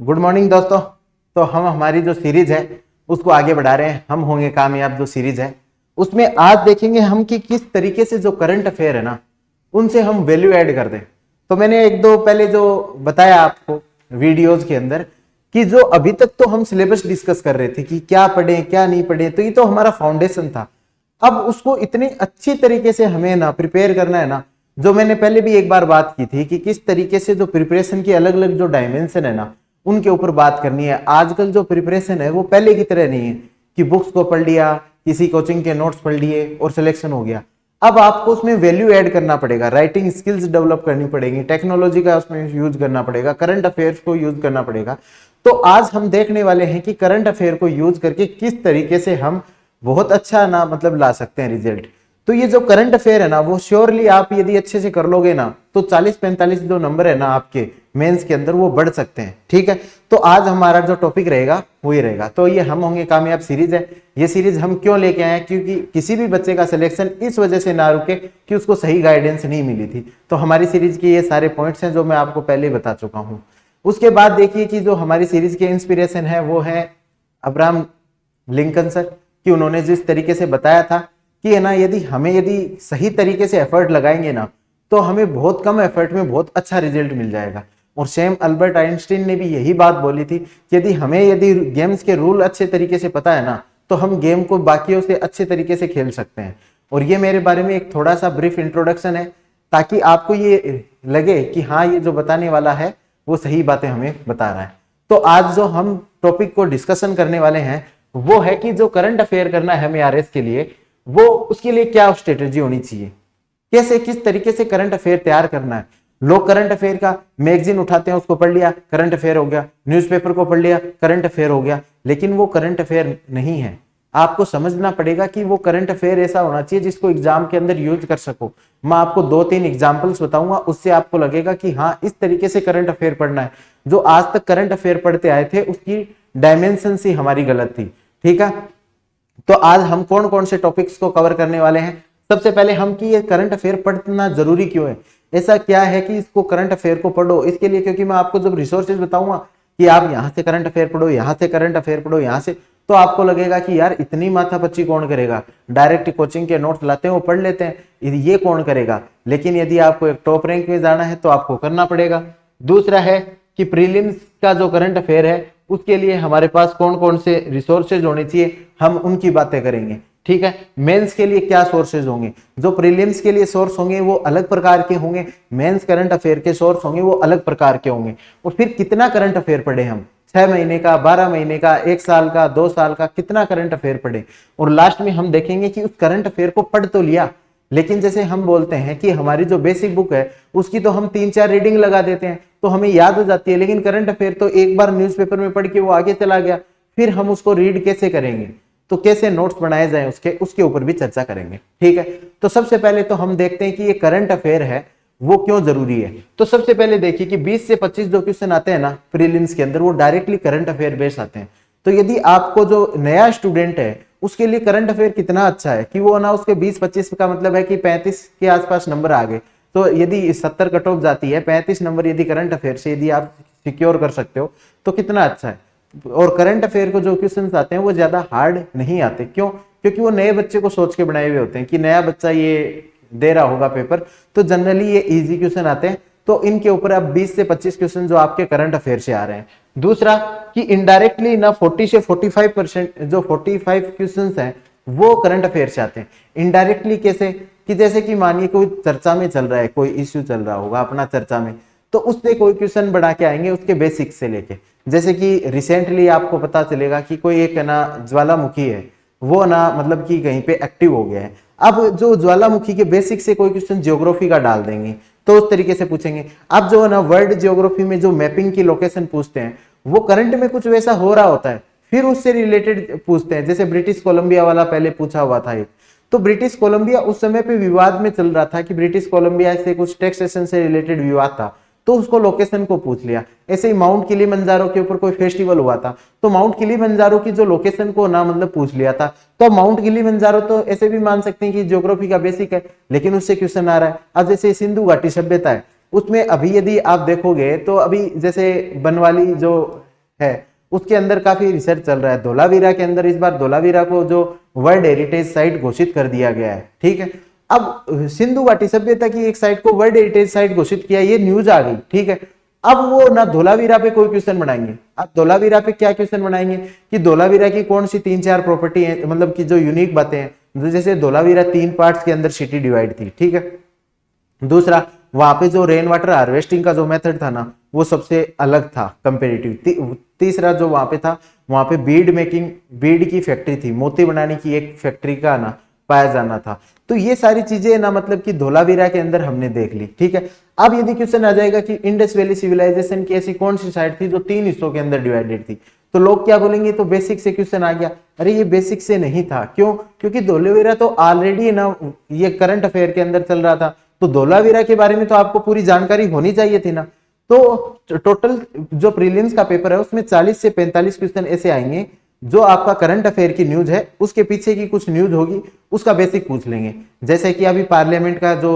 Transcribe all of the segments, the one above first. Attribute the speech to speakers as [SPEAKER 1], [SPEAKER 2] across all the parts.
[SPEAKER 1] Good morning दोस्तों। तो हम हमारी जो सीरीज है उसको आगे बढ़ा रहे हैं। हम होंगे कामयाब जो सीरीज है उसमें आज देखेंगे हम कि किस तरीके से जो करंट अफेयर है ना उनसे हम वैल्यू ऐड कर दें। तो मैंने एक दो पहले जो बताया आपको वीडियोज के अंदर कि जो अभी तक तो हम सिलेबस डिस्कस कर रहे थे कि क्या पढ़े क्या नहीं पढ़े, तो ये तो हमारा फाउंडेशन था। अब उसको इतनी अच्छी तरीके से हमें ना प्रिपेयर करना है ना, जो मैंने पहले भी एक बार बात की थी कि किस तरीके से जो प्रिपरेशन की अलग अलग जो डायमेंशन है ना उनके ऊपर बात करनी है। आजकल जो प्रिपरेशन है वो पहले की तरह नहीं है कि बुक्स को पढ़ लिया, किसी कोचिंग के नोट्स पढ़ लिए और सिलेक्शन हो गया। अब आपको उसमें वैल्यू ऐड करना पड़ेगा, राइटिंग स्किल्स डेवलप करनी पड़ेगी, टेक्नोलॉजी का उसमें यूज करना पड़ेगा, करंट अफेयर्स को यूज करना पड़ेगा। तो आज हम देखने वाले हैं कि करंट अफेयर को यूज करके किस तरीके से हम बहुत अच्छा ना ला सकते हैं रिजल्ट। तो ये जो करंट अफेयर है ना वो श्योरली आप यदि अच्छे से कर लोगे ना तो 40-45 जो नंबर है ना आपके मेंस के अंदर वो बढ़ सकते हैं। ठीक है, तो आज हमारा जो टॉपिक रहेगा वो ही रहेगा। तो ये हम होंगे कामयाब सीरीज है। ये सीरीज हम क्यों लेके आए, क्योंकि किसी भी बच्चे का सिलेक्शन इस वजह से ना रुके कि उसको सही गाइडेंस नहीं मिली थी। तो हमारी सीरीज के ये सारे पॉइंट्स हैं जो मैं आपको पहले ही बता चुका हूं। उसके बाद देखिए कि जो हमारी सीरीज के इंस्पिरेशन है वो है अब्राहम लिंकन सर, कि उन्होंने जिस तरीके से बताया था कि है ना यदि सही तरीके से एफर्ट लगाएंगे ना तो हमें बहुत कम एफर्ट में बहुत अच्छा रिजल्ट मिल जाएगा। और सेम अल्बर्ट आइंस्टीन ने भी यही बात बोली थी कि यदि गेम्स के रूल अच्छे तरीके से पता है ना तो हम गेम को बाकियों से अच्छे तरीके से खेल सकते हैं। और ये मेरे बारे में एक थोड़ा सा ब्रीफ इंट्रोडक्शन है ताकि आपको ये लगे कि हाँ ये जो बताने वाला है वो सही बातें हमें बता रहा है। तो आज जो हम टॉपिक को डिस्कशन करने वाले हैं वो है कि जो करंट अफेयर करना है हमें आरएस के लिए, वो उसके लिए क्या स्ट्रेटेजी होनी चाहिए, कैसे किस तरीके से करंट अफेयर तैयार करना है। लोग करंट अफेयर का मैगजीन उठाते हैं, उसको पढ़ लिया करंट अफेयर हो गया, न्यूज़पेपर को पढ़ लिया करंट अफेयर हो गया, लेकिन वो करंट अफेयर नहीं है। आपको समझना पड़ेगा कि वो करंट अफेयर ऐसा होना चाहिए जिसको एग्जाम के अंदर यूज कर सको। मैं आपको 2-3 एग्जांपल्स बताऊंगा, उससे आपको लगेगा कि हाँ इस तरीके से करंट अफेयर पढ़ना है। जो आज तक करंट अफेयर पढ़ते आए थे उसकी डायमेंशन ही हमारी गलत थी। ठीक है, तो आज हम कौन कौन से टॉपिक्स को कवर करने वाले हैं। सबसे पहले हम कि ये करंट अफेयर पढ़ना जरूरी क्यों है, ऐसा क्या है कि इसको करंट अफेयर को पढ़ो। इसके लिए क्योंकि मैं आपको जब रिसोर्सेज बताऊंगा कि आप यहाँ से करंट अफेयर पढ़ो, यहाँ से करंट अफेयर पढ़ो, यहाँ से, तो आपको लगेगा कि यार इतनी माथापच्ची कौन करेगा, डायरेक्ट कोचिंग के नोट्स लाते हैं वो पढ़ लेते हैं, ये कौन करेगा। लेकिन यदि आपको एक टॉप रैंक में जाना है तो आपको करना पड़ेगा। दूसरा है कि प्रीलिम्स का जो करंट अफेयर है उसके लिए हमारे पास कौन कौन से रिसोर्सेज होने चाहिए, हम उनकी बातें करेंगे। ठीक है, मेंस के लिए क्या सोर्सेज होंगे, जो प्रीलिम्स के लिए सोर्स होंगे वो अलग प्रकार के होंगे, मेंस करंट अफेयर के सोर्स होंगे वो अलग प्रकार के होंगे। और फिर कितना करंट अफेयर पढ़े हम, 6 महीने का, 12 महीने का, 1 साल का, 2 साल का, कितना करंट अफेयर पढ़े। और लास्ट में हम देखेंगे कि उस करंट अफेयर को पढ़ तो लिया, लेकिन जैसे हम बोलते हैं कि हमारी जो बेसिक बुक है उसकी तो हम 3-4 रीडिंग लगा देते हैं तो हमें याद हो जाती है, लेकिन करंट अफेयर तो एक बार न्यूज़पेपर में पढ़ के वो आगे चला गया, फिर हम उसको रीड कैसे करेंगे, तो कैसे नोट्स बनाए जाएं उसके ऊपर भी चर्चा करेंगे। ठीक है, तो सबसे पहले तो हम देखते हैं कि ये करंट अफेयर है वो क्यों जरूरी है। तो सबसे पहले देखिए कि 20 से 25 जो क्वेश्चन आते हैं ना प्रीलिम्स के अंदर वो डायरेक्टली करंट अफेयर बेस्ड आते हैं। तो यदि आपको जो नया स्टूडेंट है उसके लिए करंट अफेयर कितना अच्छा है कि वो ना उसके 20-25 का मतलब है कि 35 के आसपास नंबर आ गए। तो यदि 70 कट ऑफ जाती है, 35 नंबर यदि करंट अफेयर से यदि आप सिक्योर कर सकते हो तो कितना अच्छा है। और करंट अफेयर को जो क्वेश्चन आते हैं वो ज्यादा हार्ड नहीं आते। क्यों? क्योंकि वो नए बच्चे को सोच के बनाए हुए होते हैं कि नया बच्चा ये दे रहा होगा पेपर, तो जनरली ये इजी क्वेश्चन आते हैं। तो इनके ऊपर अब 20 से 25 क्वेश्चन जो आपके करंट अफेयर से आ रहे हैं। दूसरा कि इनडायरेक्टली ना 40 से 45% जो 45 क्वेश्चन हैं वो करंट अफेयर से आते हैं। इनडायरेक्टली कैसे, कि जैसे कि मानिए कोई चर्चा में चल रहा है, कोई इश्यू चल रहा होगा अपना चर्चा में, तो उससे कोई क्वेश्चन बढ़ा के आएंगे उसके बेसिक्स से लेके। जैसे कि रिसेंटली आपको पता चलेगा कि कोई एक ना ज्वालामुखी है वो ना कि कहीं पे एक्टिव हो गया है। अब जो ज्वालामुखी के बेसिक से कोई क्वेश्चन ज्योग्राफी का डाल देंगे तो उस तरीके से पूछेंगे। अब जो है ना वर्ल्ड ज्योग्राफी में जो मैपिंग की लोकेशन पूछते हैं वो करंट में कुछ वैसा हो रहा होता है, फिर उससे रिलेटेड पूछते हैं। जैसे ब्रिटिश कोलंबिया वाला पहले पूछा हुआ था एक, तो ब्रिटिश कोलंबिया उस समय पे विवाद में चल रहा था कि ब्रिटिश कोलंबिया से कुछ टैक्सेशन से रिलेटेड विवाद था, तो उसको लोकेशन को पूछ लिया। ऐसे ही माउंट किलिमंजारो के ऊपर कोई फेस्टिवल हुआ था तो माउंट किलिमंजारो की जो लोकेशन को ना पूछ लिया था। तो माउंट किलिमंजारो तो ऐसे भी मान सकते हैं कि ज्योग्राफी का बेसिक है, लेकिन उससे क्वेश्चन आ रहा है। अब जैसे सिंधु घाटी सभ्यता है उसमें अभी यदि आप देखोगे तो अभी जैसे बनवाली जो है उसके अंदर काफी रिसर्च चल रहा है। धोलावीरा के अंदर इस बार धोलावीरा को जो वर्ल्ड हेरिटेज साइट घोषित कर दिया गया है, ठीक है। अब सिंधु घाटी सभ्यता की एक साइट को वर्ल्ड हेरिटेज साइट घोषित किया, ये न्यूज आ गई, ठीक है। अब वो ना धोलावीरा पे कोई क्वेश्चन बनाएंगे। अब धोलावीरा पे क्या क्वेश्चन बनाएंगे कि धोलावीरा की कौन सी 3-4 प्रॉपर्टी है, मतलब कि जो यूनिक बातें हैं। जैसे धोलावीरा 3 पार्ट्स के अंदर सिटी डिवाइड थी, ठीक है। दूसरा, वहां पे जो रेन वाटर हार्वेस्टिंग का जो मेथड था ना वो सबसे अलग था कंपेरेटिव। तीसरा जो वहां पे था, वहां पे बीड की फैक्ट्री थी, मोती बनाने की एक फैक्ट्री का ना पाया जाना था। तो ये सारी चीजें ना मतलब कि धोलावीरा के अंदर हमने देख ली, ठीक है। अब यदि क्वेश्चन आ जाएगा कि इंडस वैली सिविलाइजेशन की ऐसी कौन सी साइट थी जो 3 हिस्सों के अंदर डिवाइडेड थी, तो लोग क्या बोलेंगे, तो बेसिक से क्वेश्चन आ गया। अरे ये बेसिक से नहीं था, क्यों? क्योंकि धोलावीरा तो ऑलरेडी ना ये करंट अफेयर के अंदर चल रहा था, तो धोलावीरा के बारे में तो आपको पूरी जानकारी होनी चाहिए थी ना। तो टोटल जो प्रीलिम्स का पेपर है उसमें 40 से 45 क्वेश्चन ऐसे आएंगे जो आपका करंट अफेयर की न्यूज है उसके पीछे की कुछ न्यूज होगी उसका बेसिक पूछ लेंगे। जैसे कि अभी पार्लियामेंट का जो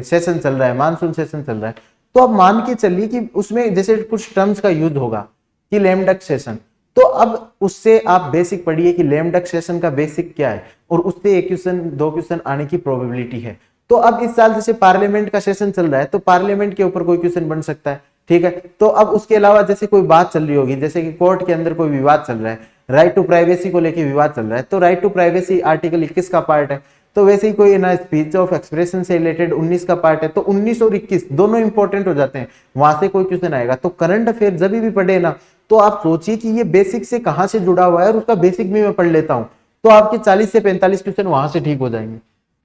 [SPEAKER 1] सेशन चल रहा है, मानसून सेशन चल रहा है, तो अब मान के चलिए कि उसमें जैसे कुछ टर्म्स का यूज होगा कि लेम डक सेशन, तो अब उससे आप बेसिक पढ़िए कि लेम डक सेशन का बेसिक क्या है और उससे 1 क्वेश्चन 2 क्वेश्चन आने की प्रोबेबिलिटी है। तो अब इस साल जैसे पार्लियामेंट का सेशन चल रहा है तो पार्लियामेंट के ऊपर कोई क्वेश्चन बन सकता है, ठीक है। तो अब उसके अलावा जैसे कोई बात चल रही होगी, जैसे कि कोर्ट के अंदर कोई विवाद चल रहा है, राइट टू प्राइवेसी को लेके विवाद चल रहा है, तो राइट टू प्राइवेसी आर्टिकल 21 का पार्ट है, तो वैसे ही कोई ना स्पीच ऑफ एक्सप्रेशन से रिलेटेड 19 का पार्ट है, तो 19 और 21 दोनों इंपॉर्टेंट हो जाते हैं, वहां से कोई क्वेश्चन आएगा। तो करंट अफेयर जब भी पढ़े ना तो आप सोचिए कि ये बेसिक से कहां से जुड़ा हुआ है और उसका बेसिक भी मैं पढ़ लेता हूं, तो आपके 40 से 45 क्वेश्चन वहां से ठीक हो जाएंगे।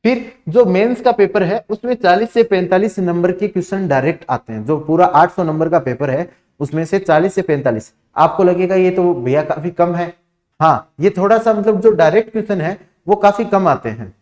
[SPEAKER 1] फिर जो मेंस का पेपर है उसमें 40 से 45 नंबर के क्वेश्चन डायरेक्ट आते हैं। जो पूरा 800 नंबर का पेपर है उसमें से 40 से 45 आपको लगेगा ये तो भैया काफी कम है। हाँ, ये थोड़ा सा मतलब जो डायरेक्ट क्वेश्चन है वो काफी कम आते हैं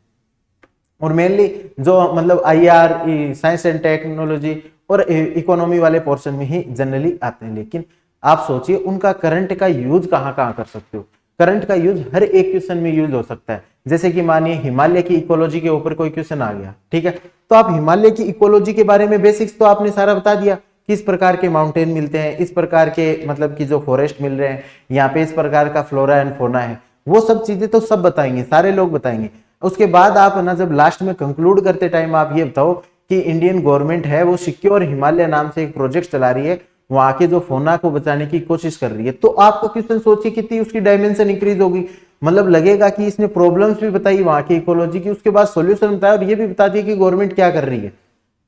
[SPEAKER 1] और मेनली जो मतलब आईआर, साइंस एंड टेक्नोलॉजी और इकोनॉमी वाले पोर्शन में ही जनरली आते हैं। लेकिन आप सोचिए उनका करंट का यूज कहाँ कहाँ कर सकते हो। करंट का यूज हर एक क्वेश्चन में यूज हो सकता है। जैसे कि मानिए हिमालय की इकोलॉजी के ऊपर कोई क्वेश्चन आ गया, ठीक है, तो आप हिमालय की इकोलॉजी के बारे में बेसिक्स तो आपने सारा बता दिया, किस प्रकार के माउंटेन मिलते हैं, इस प्रकार के मतलब कि जो फॉरेस्ट मिल रहे हैं, यहाँ पे इस प्रकार का फ्लोरा एंड फोना है, वो सब चीजें तो सब बताएंगे, सारे लोग बताएंगे। उसके बाद आप ना जब लास्ट में कंक्लूड करते टाइम आप ये बताओ कि इंडियन गवर्नमेंट है वो सिक्योर हिमालय नाम से एक प्रोजेक्ट चला रही है, वहां के जो फोना को बचाने की कोशिश कर रही है। तो आपको क्वेश्चन सोचिए कितनी उसकी डायमेंशन इंक्रीज होगी, मतलब लगेगा कि इसने प्रॉब्लम्स भी बताई वहां की इकोलॉजी की, उसके बाद सॉल्यूशन बताया और ये भी बता दिया कि गवर्नमेंट क्या कर रही है।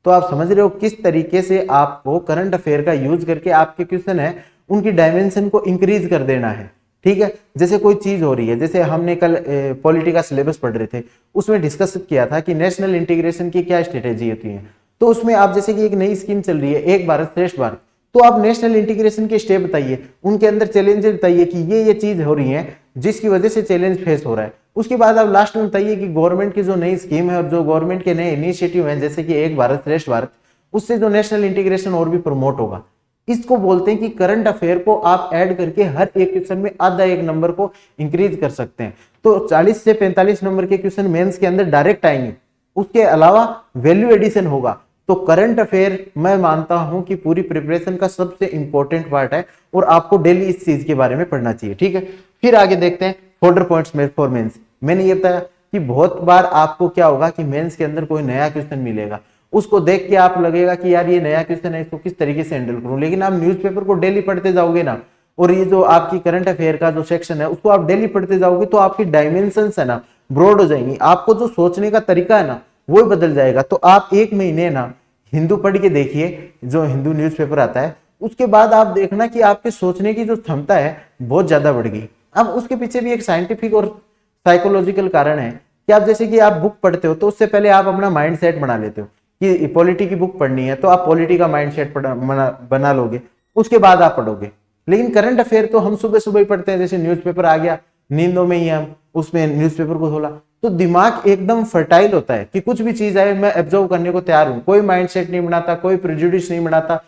[SPEAKER 1] तो आप समझ रहे हो किस तरीके से आपको करंट अफेयर का यूज करके आपके क्वेश्चन है उनकी डायमेंशन को इंक्रीज कर देना है, ठीक है। जैसे कोई चीज हो रही है, जैसे हमने कल पॉलिटी का सिलेबस पढ़ रहे थे, उसमें डिस्कस किया था कि नेशनल इंटीग्रेशन की क्या स्ट्रेटेजी होती है। तो उसमें आप जैसे कि एक नई स्कीम चल रही है एक भारत श्रेष्ठ भारत, तो आप नेशनल इंटीग्रेशन के स्टेप बताइए, उनके अंदर चैलेंजेस बताइए कि ये चीज हो रही है जिसकी वजह से चैलेंज फेस हो रहा है। उसके बाद आप लास्ट में बताइए कि गवर्नमेंट की जो नई स्कीम है और जो गवर्नमेंट के नए इनिशिएटिव हैं जैसे कि एक भारत श्रेष्ठ भारत, उससे जो नेशनल इंटीग्रेशन और भी प्रमोट होगा। इसको बोलते हैं कि करंट अफेयर को आप ऐड करके हर एक क्वेश्चन में आधा एक नंबर को इंक्रीज कर सकते हैं। तो 40 से 45 नंबर के क्वेश्चन मेंस के अंदर डायरेक्ट आएंगे, उसके अलावा वैल्यू एडिशन होगा। तो करंट अफेयर मैं मानता हूं कि पूरी प्रिपरेशन का सबसे इंपॉर्टेंट पार्ट है और आपको डेली इस चीज के बारे में पढ़ना चाहिए, ठीक है। फिर आगे देखते हैं फोल्डर पॉइंट्स में फॉर मेंस। मैंने ये बताया कि बहुत बार आपको क्या होगा कि मेंस के अंदर कोई नया क्वेश्चन मिलेगा, उसको देख के आप लगेगा कि यार ये नया क्वेश्चन है, इसको किस तरीके से हैंडल करूं। लेकिन आप न्यूज़पेपर को डेली पढ़ते जाओगे ना, और ये जो आपकी करंट अफेयर का जो सेक्शन है उसको आप डेली पढ़ते जाओगे, तो आपकी डायमेंशंस है ना ब्रॉड हो जाएंगी, आपको जो सोचने का तरीका है ना वो बदल जाएगा। तो आप 1 महीने ना हिंदू पढ़ के देखिए, जो हिंदू न्यूज़पेपर आता है, उसके बाद आप देखना कि आपके सोचने की जो क्षमता है बहुत ज्यादा बढ़ गई। अब उसके पीछे भी एक साइंटिफिक और साइकोलॉजिकल कारण है कि आप जैसे कि आप बुक पढ़ते हो तो उससे पहले आप अपना माइंड सेट बना लेते हो कि पॉलिटी की बुक पढ़नी है, तो आप पॉलिटी का माइंड सेट बना लोगे, उसके बाद आप पढ़ोगे। लेकिन करंट अफेयर तो हम सुबह सुबह ही पढ़ते हैं, जैसे न्यूज़पेपर आ गया, नींदों में ही हम उसमें न्यूज़पेपर को खोला, तो दिमाग एकदम फर्टाइल होता है कि कुछ भी चीज आए मैं ऑब्जर्व करने को तैयार हूं। कोई माइंडसेट नहीं बनाता, कोई प्रेजुडिस नहीं बनाता,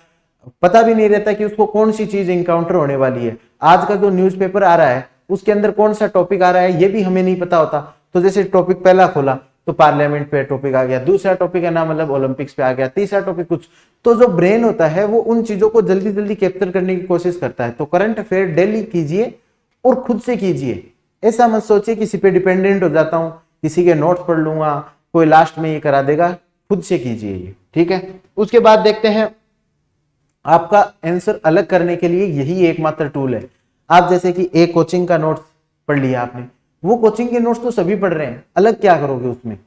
[SPEAKER 1] पता भी नहीं रहता कि उसको कौन सी चीज इंकाउंटर होने वाली है। आज का जो न्यूज़पेपर आ रहा है उसके अंदर कौन सा टॉपिक आ रहा है ये भी हमें नहीं पता होता। तो जैसे टॉपिक पहला खोला तो पार्लियामेंट पे टॉपिक आ गया, दूसरा टॉपिक है ना मतलब ओलंपिक्स पे आ गया, तीसरा टॉपिक कुछ। तो जो ब्रेन होता है वो उन चीजों को जल्दी जल्दी कैप्चर करने की कोशिश करता है। तो करंट अफेयर डेली कीजिए और खुद से कीजिए। ऐसा मत सोचिए किसी पे डिपेंडेंट हो जाता हूं, किसी के नोट्स पढ़ लूंगा, कोई लास्ट में ये करा देगा। खुद से कीजिए ये, ठीक है। उसके बाद देखते हैं आपका आंसर अलग करने के लिए यही एकमात्र टूल है। आप जैसे कि एक कोचिंग का नोट्स पढ़ लिया आपने, वो कोचिंग के नोट्स तो सभी पढ़ रहे हैं, अलग क्या करोगे उसमें?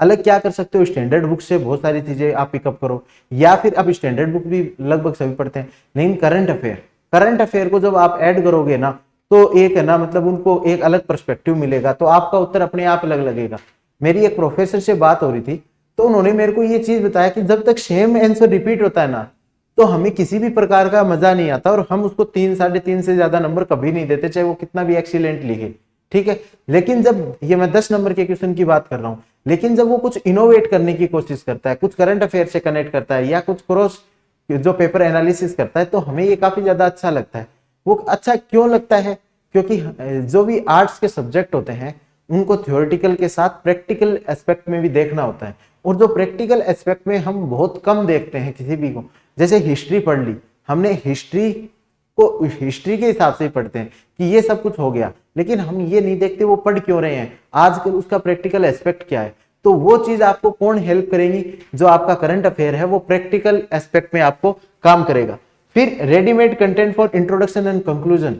[SPEAKER 1] अलग क्या कर सकते हो? स्टैंडर्ड बुक से बहुत सारी चीजें आप पिकअप करो, या फिर अब स्टैंडर्ड बुक भी लगभग सभी पढ़ते हैं, लेकिन करंट अफेयर को जब आप ऐड करोगे ना तो एक है ना मतलब उनको एक अलग पर्सपेक्टिव मिलेगा, तो आपका उत्तर अपने आप अलग लगेगा। मेरी एक प्रोफेसर से बात हो रही थी, तो उन्होंने मेरे को ये चीज बताया कि जब तक सेम आंसर रिपीट होता है ना तो हमें किसी भी प्रकार का मजा नहीं आता, और हम उसको 3, 3.5 से ज्यादा नंबर कभी नहीं देते, चाहे वो कितना भी एक्सीलेंट लिखे, ठीक है। लेकिन जब ये मैं 10 नंबर के क्वेश्चन की बात कर रहा हूँ, लेकिन जब वो कुछ इनोवेट करने की कोशिश करता है, कुछ करंट अफेयर से कनेक्ट करता है, या कुछ क्रॉस जो पेपर एनालिसिस करता है, तो हमें ये काफी ज्यादा अच्छा लगता है। वो अच्छा क्यों लगता है? क्योंकि जो भी आर्ट्स के सब्जेक्ट होते हैं उनको थ्योरेटिकल के साथ प्रैक्टिकल एस्पेक्ट में भी देखना होता है, और जो प्रैक्टिकल एस्पेक्ट में हम बहुत कम देखते हैं किसी भी को। जैसे हिस्ट्री पढ़ ली हमने, हिस्ट्री को हिस्ट्री के हिसाब से ही पढ़ते हैं कि ये सब कुछ हो गया, लेकिन हम ये नहीं देखते वो पढ़ क्यों रहे हैं, आजकल उसका प्रैक्टिकल एस्पेक्ट क्या है। तो वो चीज आपको कौन हेल्प करेगी? जो आपका करंट अफेयर है वो प्रैक्टिकल एस्पेक्ट में आपको काम करेगा। फिर readymade content for introduction and conclusion.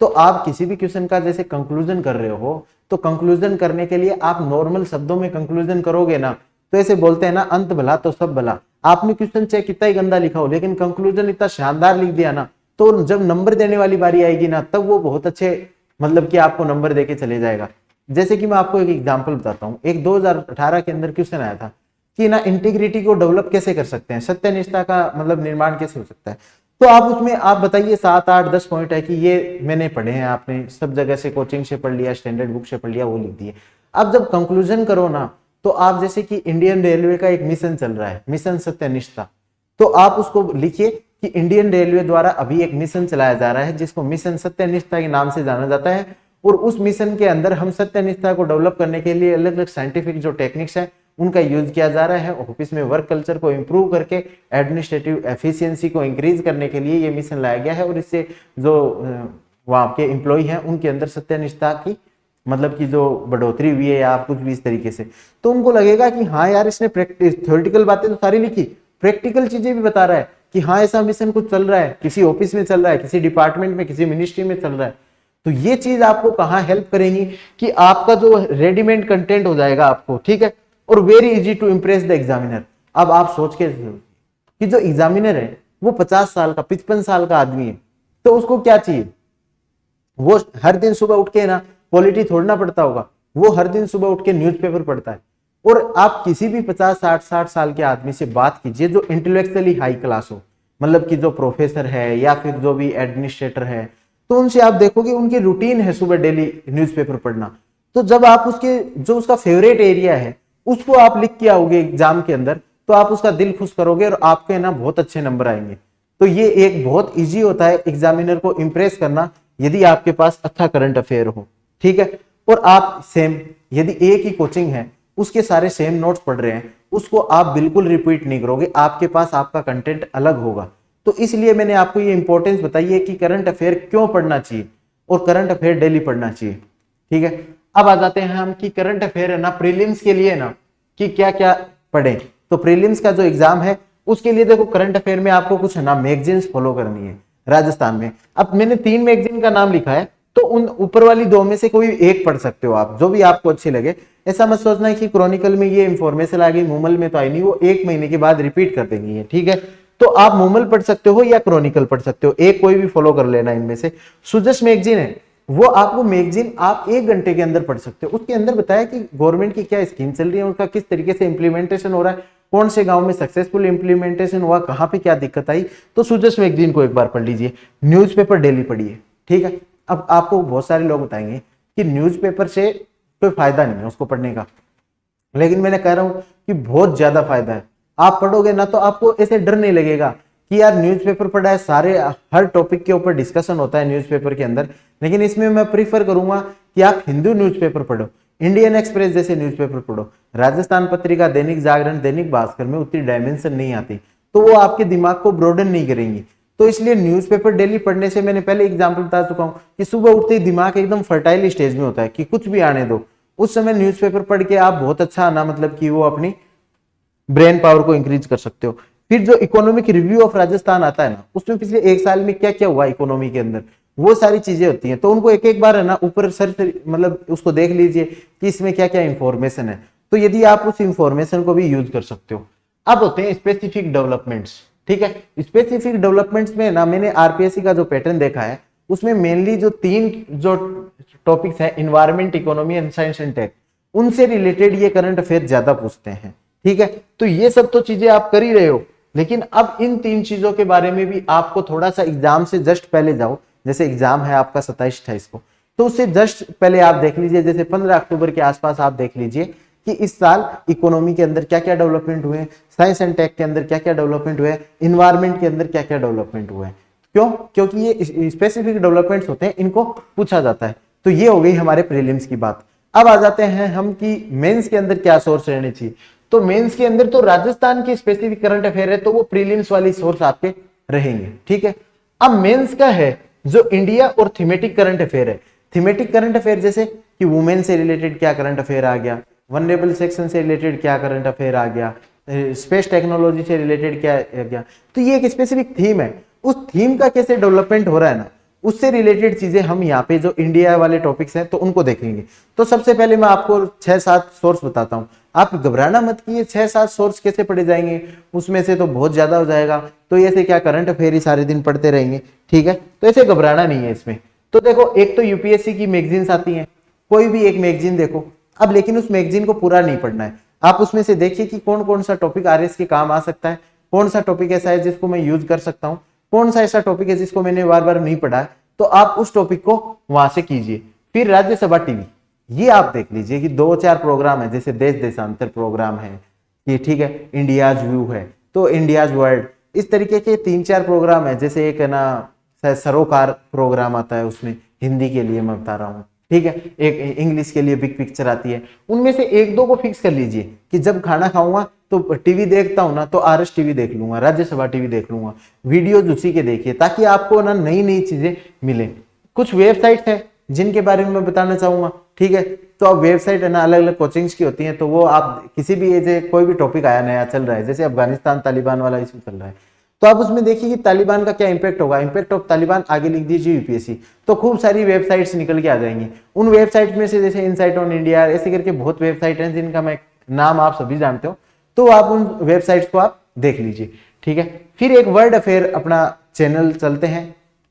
[SPEAKER 1] तो आप किसी भी क्वेश्चन का जैसे कंक्लूजन कर रहे हो, तो कंक्लूजन करने के लिए आप नॉर्मल शब्दों में कंक्लूजन करोगे ना, तो ऐसे बोलते हैं ना, अंत भला तो सब भला। आपने क्वेश्चन चाहे कितना ही गंदा लिखा हो, लेकिन कंक्लूजन इतना शानदार लिख दिया ना, तो जब नंबर देने वाली बारी आएगी ना, तब वो बहुत अच्छे मतलब कि आपको नंबर देके चले जाएगा। जैसे कि मैं आपको एक एग्जांपल बताता हूँ। एक 2018 के अंदर क्वेश्चन आया था कि ना इंटीग्रिटी को डेवलप कैसे कर सकते हैं, सत्यनिष्ठा का मतलब निर्माण कैसे हो सकता है। तो आप उसमें आप बताइए 7, 8, 10 पॉइंट है कि ये मैंने पढ़े हैं, आपने सब जगह से कोचिंग से पढ़ लिया, स्टैंडर्ड बुक से पढ़ लिया, वो लिख दिए। अब जब कंक्लूजन करो ना, तो आप जैसे कि इंडियन रेलवे का एक मिशन चल रहा है, मिशन सत्यनिष्ठा, तो आप उसको लिखिए कि इंडियन रेलवे द्वारा अभी एक मिशन चलाया जा रहा है जिसको मिशन सत्यनिष्ठा के नाम से जाना जाता है, और उस मिशन के अंदर हम सत्यनिष्ठा को डेवलप करने के लिए अलग अलग साइंटिफिक जो टेक्निक्स है उनका यूज किया जा रहा है। ऑफिस में वर्क कल्चर को इंप्रूव करके एडमिनिस्ट्रेटिव एफिशिएंसी को इंक्रीज करने के लिए ये मिशन लाया गया है, और इससे जो वहां के एम्प्लॉय हैं उनके अंदर सत्यनिष्ठा की मतलब की जो बढ़ोतरी हुई है, या आप कुछ भी इस तरीके से, तो उनको लगेगा कि हाँ यार इसने थ्योरेटिकल बातें तो सारी लिखी, प्रैक्टिकल चीजें भी बता रहा है कि हाँ ऐसा मिशन कुछ चल रहा है, किसी ऑफिस में चल रहा है, किसी डिपार्टमेंट में, किसी मिनिस्ट्री में चल रहा है। तो ये चीज आपको कहाँ हेल्प करेंगी कि आपका जो रेडीमेड कंटेंट हो जाएगा आपको, ठीक है, और very easy to impress the examiner. अब आप सोच के कि जो एग्जामिनर है वो 50 साल का 55 साल का आदमी है, तो उसको क्या चाहिए? वो हर दिन सुबह उठ के ना पॉलिटी थोड़ा ना पढ़ता होगा, वो हर दिन सुबह उठ के न्यूज़पेपर पढ़ता है। और आप किसी भी 50, 60 साल के आदमी से बात कीजिए जो इंटेलेक्चुअली हाई क्लास हो, मतलब कि जो प्रोफेसर है या फिर जो भी एडमिनिस्ट्रेटर है, तो उनसे आप देखोगे उनकी रूटीन है सुबह डेली न्यूज़पेपर पढ़ना। तो जब आप उसके जो उसका फेवरेट एरिया है उसको आप लिख के आओगे एग्जाम के अंदर, तो आप उसका दिल खुश करोगे और आपके ना बहुत अच्छे नंबर आएंगे। तो ये एक बहुत इजी होता है एग्जामिनर को इंप्रेस करना, यदि आपके पास अच्छा करंट अफेयर हो, ठीक है। और आप सेम, यदि एक ही कोचिंग है उसके सारे सेम नोट्स पढ़ रहे हैं, उसको आप बिल्कुल रिपीट नहीं करोगे, आपके पास आपका कंटेंट अलग होगा। तो इसलिए मैंने आपको ये इंपॉर्टेंस बताई है कि करंट अफेयर क्यों पढ़ना चाहिए, और करंट अफेयर डेली पढ़ना चाहिए, ठीक है। अब आ जाते हैं हम कि करंट अफेयर है ना प्रीलिम्स के लिए ना कि क्या क्या पढ़ें। तो प्रीलिम्स का जो एग्जाम है उसके लिए देखो करंट अफेयर में आपको कुछ है ना मैगजीन्स फॉलो करनी है राजस्थान में। अब मैंने 3 मैगजीन का नाम लिखा है, तो उन ऊपर वाली 2 में से कोई एक पढ़ सकते हो आप, जो भी आपको अच्छी लगे। ऐसा मत सोचना है कि क्रॉनिकल में ये इंफॉर्मेशन आ गई, मूमल में तो आई नहीं, वो 1 महीने के बाद रिपीट कर देंगी है, ठीक है। तो आप मूमल पढ़ सकते हो या क्रॉनिकल पढ़ सकते हो, एक कोई भी फॉलो कर लेना इनमें से। सुजस मैगजीन है, वो आपको मैगजीन आप 1 घंटे के अंदर पढ़ सकते हो। उसके अंदर बताया कि गवर्नमेंट की क्या स्कीम चल रही है, उनका किस तरीके से इंप्लीमेंटेशन हो रहा है, कौन से गांव में सक्सेसफुल इंप्लीमेंटेशन हुआ, कहां पे क्या दिक्कत आई। तो सुजस मैगजीन को एक बार पढ़ लीजिए। न्यूज़पेपर डेली पढ़िए, ठीक है। अब आपको बहुत सारे लोग बताएंगे कि न्यूज़पेपर से कोई फायदा नहीं है उसको पढ़ने का, लेकिन मैंने कह रहा हूं कि बहुत ज्यादा फायदा है। आप पढ़ोगे ना तो आपको ऐसे डर नहीं लगेगा कि यार न्यूज़पेपर पढ़ा है, सारे हर टॉपिक के ऊपर डिस्कशन होता है न्यूज़पेपर के अंदर, लेकिन इसमें मैं प्रीफर करूंगा कि आप हिंदू न्यूज़पेपर पढ़ो। इंडियन एक्सप्रेस जैसे न्यूज़पेपर पढ़ो, राजस्थान पत्रिका, दैनिक जागरण, दैनिक भास्कर में उतनी डायमेंशन नहीं आती, तो वो आपके दिमाग को ब्रोडन नहीं करेंगी। तो इसलिए न्यूज़पेपर डेली पढ़ने से, मैंने पहले एग्जांपल बता चुका हूं कि सुबह उठते ही दिमाग एकदम फर्टाइल स्टेज में होता है कि कुछ भी आने दो, उस समय न्यूज़पेपर पढ़ के आप बहुत अच्छा ना, मतलब कि वो अपनी ब्रेन पावर को इंक्रीज कर सकते हो। फिर जो इकोनॉमिक रिव्यू ऑफ राजस्थान आता है ना, उसमें पिछले 1 साल में क्या क्या हुआ इकोनॉमी के अंदर, वो सारी चीजें होती हैं। तो उनको एक एक बार है ना ऊपर सर मतलब उसको देख लीजिए कि इसमें क्या क्या इंफॉर्मेशन है, तो यदि आप उस इंफॉर्मेशन को भी यूज कर सकते हो। अब होते हैं स्पेसिफिक डेवलपमेंट्स, ठीक है। स्पेसिफिक डेवलपमेंट्स में ना मैंने आरपीएससी का जो पैटर्न देखा है, उसमें मेनली जो 3 जो टॉपिक्स है, environment, economy and science and tech, उनसे रिलेटेड ये करंट अफेयर ज्यादा पूछते हैं, ठीक है। तो ये सब तो चीजें आप कर ही रहे हो, लेकिन अब इन 3 चीजों के बारे में भी आपको थोड़ा सा एग्जाम से जस्ट पहले जाओ। जैसे एग्जाम है आपका 27-28 को, तो उससे जस्ट पहले आप देख लीजिए, जैसे 15 अक्टूबर के आसपास आप देख लीजिए कि इस साल इकोनॉमी के अंदर क्या क्या डेवलपमेंट हुए, साइंस एंड टेक के अंदर क्या क्या डेवलपमेंट हुए, इन्वायरमेंट के अंदर क्या क्या डेवलपमेंट हुए। क्यों? क्योंकि ये स्पेसिफिक डेवलपमेंट्स होते हैं, इनको पूछा जाता है। तो ये हो गई हमारे प्रीलिम्स की बात। अब आ जाते हैं हम कि मेंस के अंदर क्या सोर्स रहने चाहिए। तो मेंस के अंदर तो राजस्थान के स्पेसिफिक करंट अफेयर है, तो वो प्रीलिम्स वाली सोर्स आपके रहेंगे, ठीक है। अब मेंस का है जो इंडिया और थीमेटिक करंट अफेयर है। थीमेटिक करंट अफेयर जैसे कि वुमेन से रिलेटेड क्या करंट अफेयर आ गया, वनरेबल सेक्शन से रिलेटेड क्या करंट अफेयर आ गया, स्पेस टेक्नोलॉजी से रिलेटेड क्या आ गया। तो ये एक स्पेसिफिक थीम है, उस थीम का कैसे डेवलपमेंट हो रहा है ना, उससे रिलेटेड चीजें हम यहाँ पे जो इंडिया वाले टॉपिक्स हैं तो उनको देखेंगे। तो सबसे पहले मैं आपको 6-7 सोर्स बताता हूँ। आप घबराना मत कि ये 6-7 सोर्स कैसे पढ़े जाएंगे, उसमें से तो बहुत ज्यादा हो जाएगा, तो ऐसे क्या करंट अफेयर ही सारे दिन पढ़ते रहेंगे, ठीक है। तो ऐसे घबराना नहीं है इसमें। तो देखो, एक तो यूपीएससी की मैगजीन्स आती हैं, कोई भी एक मैगजीन देखो। अब लेकिन उस मैगजीन को पूरा नहीं पढ़ना है, आप उसमें से देखिए कि कौन कौन सा टॉपिक आरएस के काम आ सकता है, कौन सा टॉपिक ऐसा है जिसको मैं यूज कर सकता हूँ, कौन सा ऐसा टॉपिक है जिसको मैंने बार बार नहीं पढ़ा है, तो आप उस टॉपिक को वहां से कीजिए। फिर राज्यसभा टीवी, ये आप देख लीजिए कि 2-4 प्रोग्राम है, जैसे देश देशांतर प्रोग्राम है ये, ठीक है, इंडियाज व्यू है, तो इंडियाज वर्ल्ड, इस तरीके के 3-4 प्रोग्राम है। जैसे एक है ना सरोकार प्रोग्राम आता है, उसमें हिंदी के लिए मैं बता रहा हूँ, ठीक है। एक इंग्लिश के लिए बिग पिक्चर आती है। उनमें से 1-2 को फिक्स कर लीजिए कि जब खाना खाऊंगा तो टीवी देखता हूं ना, तो आरएस टीवी देख लूंगा, राज्यसभा टीवी देख लूंगा, वीडियोज उसी के देखिए, ताकि आपको ना नई नई चीजें मिले। कुछ वेबसाइट है जिनके बारे में मैं बताना चाहूंगा, ठीक है। तो अब वेबसाइट है ना अलग अलग कोचिंग्स की होती हैं, तो वो आप किसी भी एज कोई भी टॉपिक आया नया चल रहा है, जैसे अफगानिस्तान तालिबान वाला इशू चल रहा है, तो आप उसमें देखिए कि तालिबान का क्या इंपैक्ट होगा, इंपैक्ट ऑफ तालिबान, आगे लिख दीजिए यूपीएससी, तो खूब सारी वेबसाइट्स निकल के आ जाएंगी। उन वेबसाइट में से जैसे इनसाइट ऑन इंडिया, ऐसे करके बहुत वेबसाइट हैं जिनका मैं नाम आप सभी जानते हो, तो आप उन वेबसाइट्स को आप देख लीजिए, ठीक है। फिर एक वर्ल्ड अफेयर अपना चैनल चलते हैं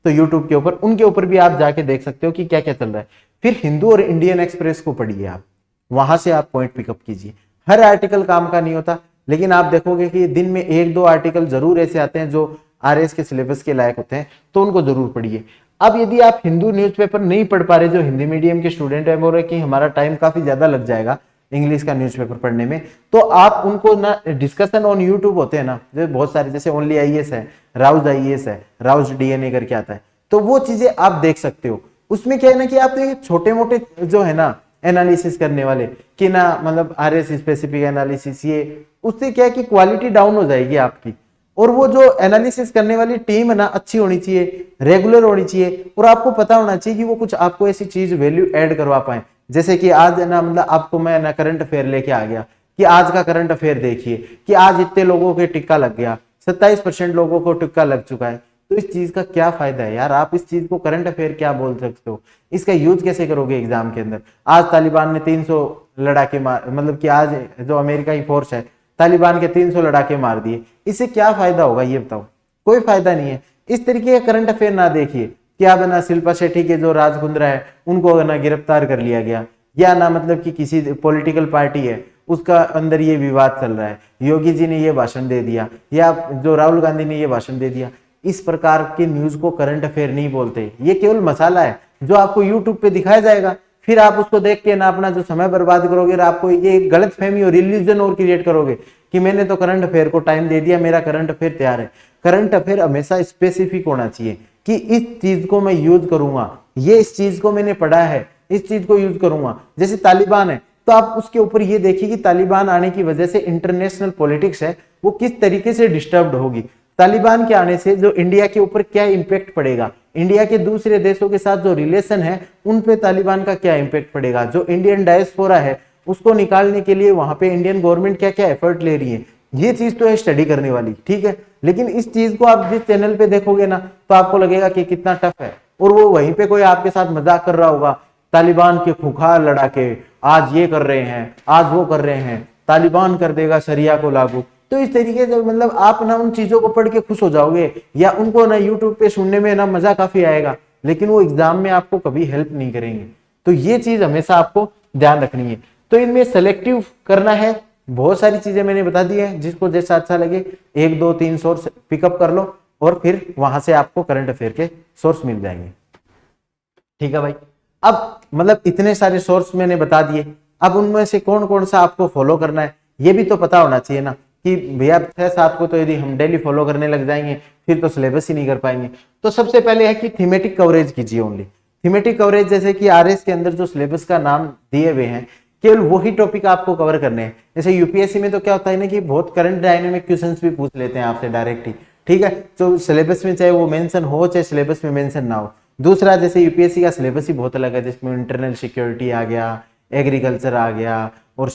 [SPEAKER 1] तो यूट्यूब के ऊपर, उनके ऊपर भी आप जाके देख सकते हो कि क्या क्या चल रहा है। फिर हिंदू और इंडियन एक्सप्रेस को पढ़िए आप, वहां से आप पॉइंट पिकअप कीजिए। हर आर्टिकल काम का नहीं होता, लेकिन आप देखोगे कि दिन में 1-2 आर्टिकल जरूर ऐसे आते हैं जो आरएस के सिलेबस के लायक होते हैं, तो उनको जरूर पढ़िए। अब यदि आप हिंदू न्यूज़पेपर नहीं पढ़ पा रहे, जो हिंदी मीडियम के स्टूडेंट है, बोल रहे कि हमारा टाइम काफी ज्यादा लग जाएगा इंग्लिश का न्यूज़पेपर पढ़ने में, तो आप उनको ना डिस्कशन ऑन यूट्यूब होते हैं ना, जो बहुत सारे, जैसे ओनली आईएएस है, राउज आईएएस है, राउज डीएनए करके आता है, तो वो चीजें आप देख सकते हो। उसमें क्या है ना कि आप छोटे मोटे जो है ना एनालिसिस करने वाले कि ना, मतलब आरएस स्पेसिफिक एनालिसिस, ये उससे क्या है कि क्वालिटी डाउन हो जाएगी आपकी। और वो जो एनालिसिस करने वाली टीम है ना अच्छी होनी चाहिए, रेगुलर होनी चाहिए, और आपको पता होना चाहिए कि वो कुछ आपको ऐसी चीज वैल्यू ऐड करवा पाए। जैसे कि आज है ना, मतलब आपको मैं ना करंट अफेयर लेके आ गया कि आज का करंट अफेयर देखिए कि आज इतने लोगों के टिक्का लग गया, 27% लोगों को टिक्का लग चुका है। तो इस चीज का क्या फायदा है यार, आप इस चीज को करंट अफेयर क्या बोल सकते हो, इसका यूज कैसे करोगे एग्जाम के अंदर। आज तालिबान ने 300 लड़ाके मार, मतलब कि आज जो अमेरिका की फोर्स है तालिबान के 300 लड़ाके मार दिए, इससे क्या फायदा होगा ये बताओ, कोई फायदा नहीं है। इस तरीके का करंट अफेयर ना देखिए कि अब ना शिल्पा शेट्टी के जो राज कुंद्रा है उनको ना गिरफ्तार कर लिया गया, या ना मतलब कि किसी पॉलिटिकल पार्टी है उसका अंदर ये विवाद चल रहा है, योगी जी ने ये भाषण दे दिया, या जो राहुल गांधी ने ये भाषण दे दिया। इस प्रकार के न्यूज को करंट अफेयर नहीं बोलते, ये केवल मसाला है जो आपको यूट्यूब पे दिखाया जाएगा। फिर आप उसको देख के ना अपना जो समय बर्बाद करोगे, आपको ये गलत फहमी और इल्यूजन और क्रिएट करोगे कि मैंने तो करंट अफेयर को टाइम दे दिया, मेरा करंट अफेयर तैयार है। करंट अफेयर हमेशा स्पेसिफिक होना चाहिए कि इस चीज को मैं यूज करूंगा, ये इस चीज को मैंने पढ़ा है, इस चीज को यूज करूंगा। जैसे तालिबान है, तो आप उसके ऊपर ये देखिए कि तालिबान आने की वजह से इंटरनेशनल पॉलिटिक्स है वो किस तरीके से डिस्टर्ब होगी। तालिबान के आने से जो इंडिया के ऊपर क्या इंपैक्ट पड़ेगा, इंडिया के दूसरे देशों के साथ जो रिलेशन है उन पे तालिबान का क्या इंपैक्ट पड़ेगा, जो इंडियन डायस्पोरा है उसको निकालने के लिए वहां पे इंडियन गवर्नमेंट क्या क्या एफर्ट ले रही है, ये चीज तो है स्टडी करने वाली, ठीक है। लेकिन इस चीज को आप जिस चैनल पे देखोगे ना तो आपको लगेगा कि कितना टफ है, और वो वहीं पे कोई आपके साथ मजाक कर रहा होगा, तालिबान के खुखार लड़ाके आज ये कर रहे हैं, आज वो कर रहे हैं, तालिबान कर देगा शरिया को लागू। तो इस तरीके से मतलब आप ना उन चीजों को पढ़ के खुश हो जाओगे, या उनको ना यूट्यूब पे सुनने में ना मजा काफी आएगा, लेकिन वो एग्जाम में आपको कभी हेल्प नहीं करेंगे। तो ये चीज हमेशा आपको ध्यान रखनी है। तो इनमें सेलेक्टिव करना है, बहुत सारी चीजें मैंने बता दी है, जिसको जैसा अच्छा लगे 1 2 3 सोर्स पिकअप कर लो और फिर वहां से आपको करंट अफेयर के सोर्स मिल जाएंगे, ठीक है भाई। अब मतलब इतने सारे सोर्स मैंने बता दिए, अब उनमें से कौन कौन सा आपको फॉलो करना है ये भी तो पता होना चाहिए ना, कि भैया 6-7 को तो यदि हम डेली फॉलो करने लग जाएंगे फिर तो सिलेबस ही नहीं कर पाएंगे। तो सबसे पहले है कि थीमेटिक कवरेज कीजिए ओनली। थीमेटिक कवरेज जैसे कि आरएस के अंदर जो सिलेबस का नाम दिए हुए हैं केवल वही टॉपिक आपको कवर करने हैं। जैसे यूपीएससी में तो क्या होता है ना कि बहुत करंट डायनेमिक क्वेश्चंस भी पूछ लेते हैं आपसे डायरेक्ट ही, ठीक है। तो सिलेबस में चाहे वो मेंशन हो चाहे सिलेबस में मेंशन ना हो। दूसरा जैसे यूपीएससी का सिलेबस ही बहुत अलग है, जिसमें इंटरनल सिक्योरिटी आ गया, एग्रीकल्चर आ गया, और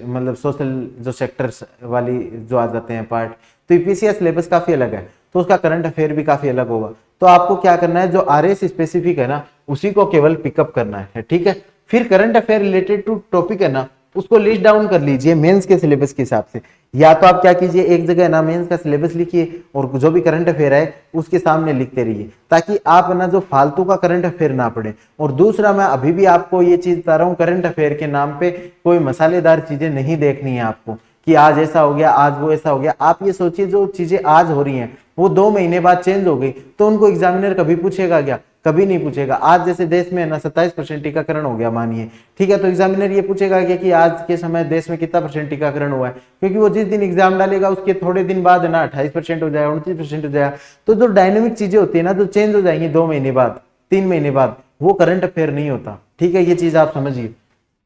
[SPEAKER 1] मतलब सोशल जो सेक्टर्स वाली जो आ जाते हैं पार्ट, तो यूपीएससी का सिलेबस काफी अलग है, तो उसका करंट अफेयर भी काफी अलग होगा। तो आपको क्या करना है, जो आरएस स्पेसिफिक है ना उसी को केवल पिकअप करना है, ठीक है। फिर current affair related to topic है ना उसको लिस्ट डाउन कर लीजिए मेंस के सिलेबस के हिसाब से, या तो आप क्या कीजिए एक जगह ना मेंस का सिलेबस लिखिए और जो भी करंट अफेयर है उसके सामने लिखते रहिए, ताकि आप ना जो फालतू का करंट अफेयर ना पढ़े। और दूसरा मैं अभी भी आपको ये चीज बता रहा हूँ, करंट अफेयर के नाम पे कोई मसालेदार चीजें नहीं देखनी है आपको, कि आज ऐसा हो गया आज वो ऐसा हो गया। आप ये सोचिए जो चीजें आज हो रही हैं वो 2 महीने बाद चेंज हो गई, तो उनको एग्जामिनर कभी पूछेगा क्या, कभी नहीं पूछेगा। आज जैसे देश में ना 27% टीकाकरण हो गया मानिए, ठीक है, तो एग्जामिनर ये पूछेगा कि आज के समय देश में कितना % टीकाकरण हुआ है, क्योंकि वो जिस दिन एग्जाम डालेगा उसके थोड़े दिन बाद ना 28% हो जाएगा, 29% हो जाएगा। तो जो डायनेमिक चीजें होती है ना जो चेंज हो जाएंगी 2 महीने बाद 3 महीने बाद, वो करंट अफेयर नहीं होता, ठीक है, ये चीज आप समझिए।